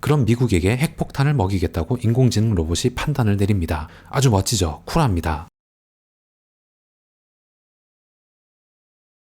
그럼 미국에게 핵폭탄을 먹이겠다고 인공지능 로봇이 판단을 내립니다. 아주 멋지죠? 쿨합니다.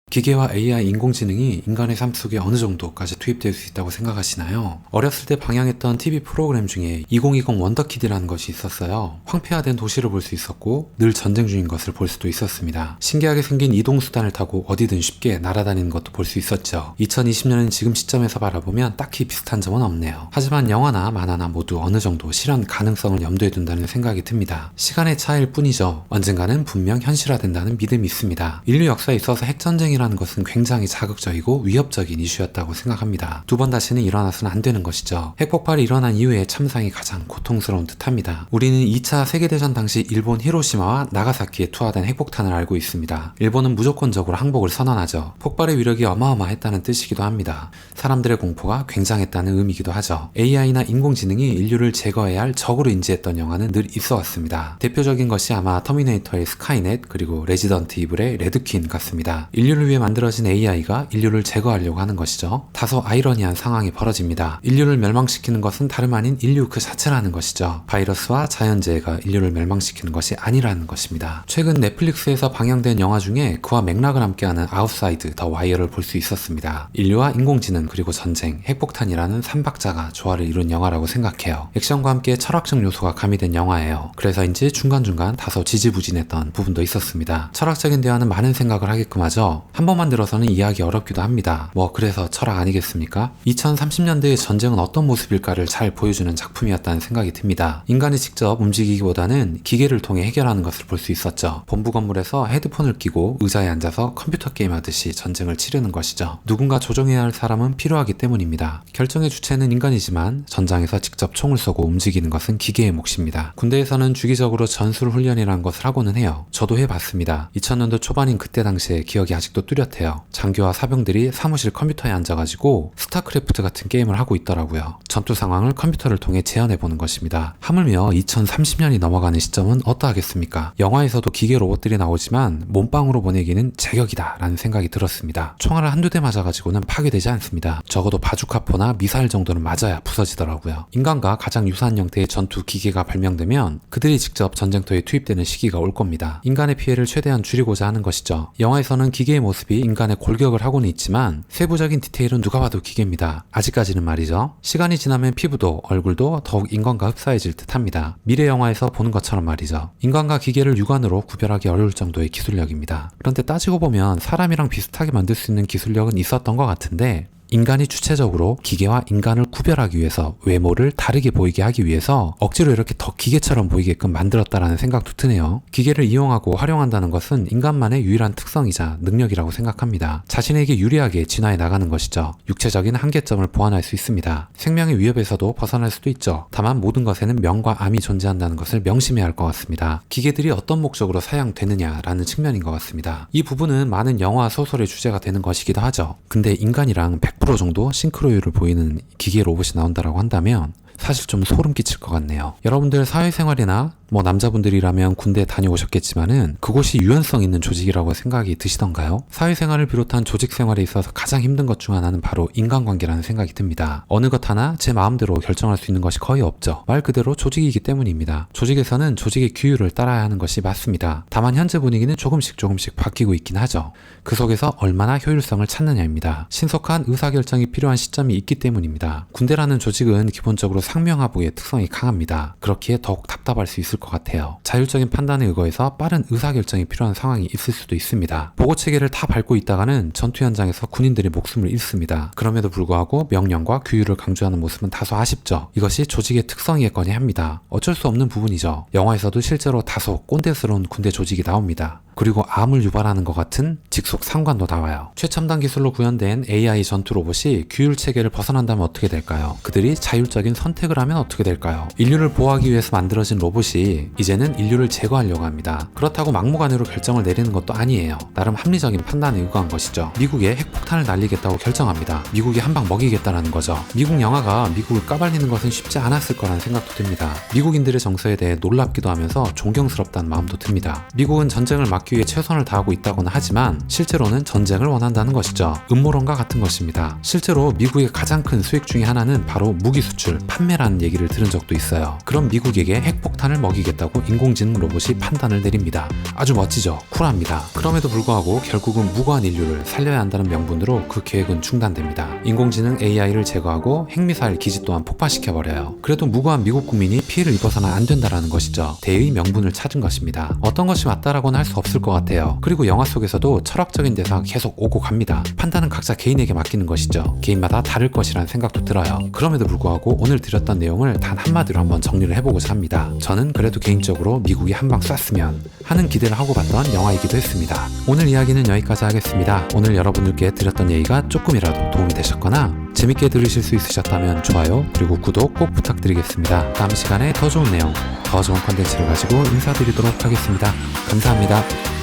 기계와 AI 인공지능이 인간의 삶 속에 어느 정도까지 투입될 수 있다고 생각하시나요? 어렸을 때 방영했던 TV 프로그램 중에 2020 원더키드라는 것이 있었어요. 황폐화된 도시를 볼 수 있었고 늘 전쟁 중인 것을 볼 수도 있었습니다. 신기하게 생긴 이동수단을 타고 어디든 쉽게 날아다니는 것도 볼 수 있었죠. 2020년은 지금 시점에서 바라보면 딱히 비슷한 점은 없네요. 하지만 영화나 만화나 모두 어느 정도 실현 가능성을 염두에 둔다는 생각이 듭니다. 시간의 차이일 뿐이죠. 언젠가는 분명 현실화된다는 믿음이 있습니다. 인류 역사에 있어서 핵전쟁이 라는 것은 굉장히 자극적이고 위협적인 이슈였다고 생각합니다. 두 번 다시는 일어나서는 안 되는 것이죠. 핵폭발이 일어난 이후의 참상이 가장 고통스러운 듯합니다. 우리는 2차 세계대전 당시 일본 히로시마와 나가사키에 투하된 핵폭탄을 알고 있습니다. 일본은 무조건적으로 항복을 선언하죠. 폭발의 위력이 어마어마했다는 뜻이기도 합니다. 사람들의 공포가 굉장했다는 의미이기도 하죠. AI나 인공지능이 인류를 제거해야 할 적으로 인지했던 영화는 늘 있어 왔습니다. 대표적인 것이 아마 터미네이터의 스카이넷 그리고 레지던트 이블의 레드퀸 같습니다. 인류를 위해 만들어진 AI가 인류를 제거하려고 하는 것이죠. 다소 아이러니한 상황이 벌어집니다. 인류를 멸망시키는 것은 다름 아닌 인류 그 자체라는 것이죠. 바이러스와 자연재해가 인류를 멸망시키는 것이 아니라는 것입니다. 최근 넷플릭스에서 방영된 영화 중에 그와 맥락을 함께하는 아웃사이드 더 와이어를 볼 수 있었습니다. 인류와 인공지능 그리고 전쟁, 핵폭탄이라는 3박자가 조화를 이룬 영화라고 생각해요. 액션과 함께 철학적 요소가 가미된 영화예요. 그래서인지 중간중간 다소 지지부진했던 부분도 있었습니다. 철학적인 대화는 많은 생각을 하게끔 하죠. 한 번만 들어서는 이해하기 어렵기도 합니다. 그래서 철학 아니겠습니까? 2030년대의 전쟁은 어떤 모습일까를 잘 보여주는 작품이었다는 생각이 듭니다. 인간이 직접 움직이기보다는 기계를 통해 해결하는 것을 볼 수 있었죠. 본부 건물에서 헤드폰을 끼고 의자에 앉아서 컴퓨터 게임하듯이 전쟁을 치르는 것이죠. 누군가 조종해야 할 사람은 필요하기 때문입니다. 결정의 주체는 인간이지만 전장에서 직접 총을 쏘고 움직이는 것은 기계의 몫입니다. 군대에서는 주기적으로 전술 훈련이라는 것을 하고는 해요. 저도 해봤습니다. 2000년도 초반인 그때 당시에 기억이 아직도 뚜렷해요. 장교와 사병들이 사무실 컴퓨터에 앉아가지고 스타크래프트 같은 게임을 하고 있더라고요. 전투 상황을 컴퓨터를 통해 재현해보는 것입니다. 하물며 2030년이 넘어가는 시점은 어떠하겠습니까? 영화에서도 기계 로봇들이 나오지만 몸빵으로 보내기는 제격이다 라는 생각이 들었습니다. 총알을 한두 대 맞아가지고는 파괴되지 않습니다. 적어도 바주카포나 미사일 정도는 맞아야 부서지더라고요. 인간과 가장 유사한 형태의 전투 기계가 발명되면 그들이 직접 전쟁터에 투입되는 시기가 올 겁니다. 인간의 피해를 최대한 줄이고자 하는 것이죠. 영화에서는 기계의 모습이 인간의 골격을 하고는 있지만 세부적인 디테일은 누가 봐도 기계입니다. 아직까지는 말이죠. 시간이 지나면 피부도 얼굴도 더욱 인간과 흡사해질 듯합니다. 미래 영화에서 보는 것처럼 말이죠. 인간과 기계를 육안으로 구별하기 어려울 정도의 기술력입니다. 그런데 따지고 보면 사람이랑 비슷하게 만들 수 있는 기술력은 있었던 것 같은데 인간이 주체적으로 기계와 인간을 구별하기 위해서 외모를 다르게 보이게 하기 위해서 억지로 이렇게 더 기계처럼 보이게끔 만들었다라는 생각도 드네요. 기계를 이용하고 활용한다는 것은 인간만의 유일한 특성이자 능력이라고 생각합니다. 자신에게 유리하게 진화해 나가는 것이죠. 육체적인 한계점을 보완할 수 있습니다. 생명의 위협에서도 벗어날 수도 있죠. 다만 모든 것에는 명과 암이 존재한다는 것을 명심해야 할 것 같습니다. 기계들이 어떤 목적으로 사용되느냐라는 측면인 것 같습니다. 이 부분은 많은 영화 소설의 주제가 되는 것이기도 하죠. 근데 인간이랑 100% 정도 싱크로율을 보이는 기계 로봇이 나온다라고 한다면 사실 좀 소름 끼칠 것 같네요. 여러분들 사회생활이나 남자분들이라면 군대 다녀오셨겠지만은 그곳이 유연성 있는 조직이라고 생각이 드시던가요? 사회생활을 비롯한 조직생활에 있어서 가장 힘든 것 중 하나는 바로 인간관계라는 생각이 듭니다. 어느 것 하나 제 마음대로 결정할 수 있는 것이 거의 없죠. 말 그대로 조직이기 때문입니다. 조직에서는 조직의 규율을 따라야 하는 것이 맞습니다. 다만 현재 분위기는 조금씩 바뀌고 있긴 하죠. 그 속에서 얼마나 효율성을 찾느냐입니다. 신속한 의사결정이 필요한 시점이 있기 때문입니다. 군대라는 조직은 기본적으로 상명하부의 특성이 강합니다. 그렇기에 더욱 답답할 수 있을 것 같아요. 자율적인 판단에 의거해서 빠른 의사결정이 필요한 상황이 있을 수도 있습니다. 보고체계를 다 밟고 있다가는 전투 현장에서 군인들이 목숨을 잃습니다. 그럼에도 불구하고 명령과 규율을 강조하는 모습은 다소 아쉽죠. 이것이 조직의 특성이겠거니 합니다. 어쩔 수 없는 부분이죠. 영화에서도 실제로 다소 꼰대스러운 군대 조직이 나옵니다. 그리고 암을 유발하는 것 같은 직속 상관도 나와요. 최첨단 기술로 구현된 AI 전투 로봇이 규율 체계를 벗어난다면 어떻게 될까요? 그들이 자율적인 선택을 하면 어떻게 될까요? 인류를 보호하기 위해서 만들어진 가진 로봇이 이제는 인류를 제거하려고 합니다. 그렇다고 막무가내로 결정을 내리는 것도 아니에요. 나름 합리적인 판단에 의거한 것이죠. 미국에 핵폭탄을 날리겠다고 결정합니다. 미국이 한 방 먹이겠다라는 거죠. 미국 영화가 미국을 까발리는 것은 쉽지 않았을 거라는 생각도 듭니다. 미국인들의 정서에 대해 놀랍기도 하면서 존경스럽다는 마음도 듭니다. 미국은 전쟁을 막기 위해 최선을 다하고 있다고는 하지만 실제로는 전쟁을 원한다는 것이죠. 음모론과 같은 것입니다. 실제로 미국의 가장 큰 수익 중에 하나는 바로 무기 수출, 판매라는 얘기를 들은 적도 있어요. 그럼 미국에게 핵폭탄을 먹이겠다고 인공지능 로봇이 판단을 내립니다. 아주 멋지죠? 쿨합니다. 그럼에도 불구하고 결국은 무고한 인류를 살려야 한다는 명분으로 그 계획은 중단됩니다. 인공지능 AI를 제거하고 핵미사일 기지 또한 폭파시켜버려요. 그래도 무고한 미국 국민이 피해를 입어서는 안 된다라는 것이죠. 대의 명분을 찾은 것입니다. 어떤 것이 맞다라고는 할 수 없을 것 같아요. 그리고 영화 속에서도 철학적인 대사가 계속 오고 갑니다. 판단은 각자 개인에게 맡기는 것이죠. 개인마다 다를 것이라는 생각도 들어요. 그럼에도 불구하고 오늘 드렸던 내용을 단 한마디로 한번 정리를 해보고자 합니다. 저는 그래도 개인적으로 미국이 한 방 쐈으면 하는 기대를 하고 봤던 영화이기도 했습니다. 오늘 이야기는 여기까지 하겠습니다. 오늘 여러분들께 드렸던 얘기가 조금이라도 도움이 되셨거나 재밌게 들으실 수 있으셨다면 좋아요 그리고 구독 꼭 부탁드리겠습니다. 다음 시간에 더 좋은 내용, 더 좋은 컨텐츠를 가지고 인사드리도록 하겠습니다. 감사합니다.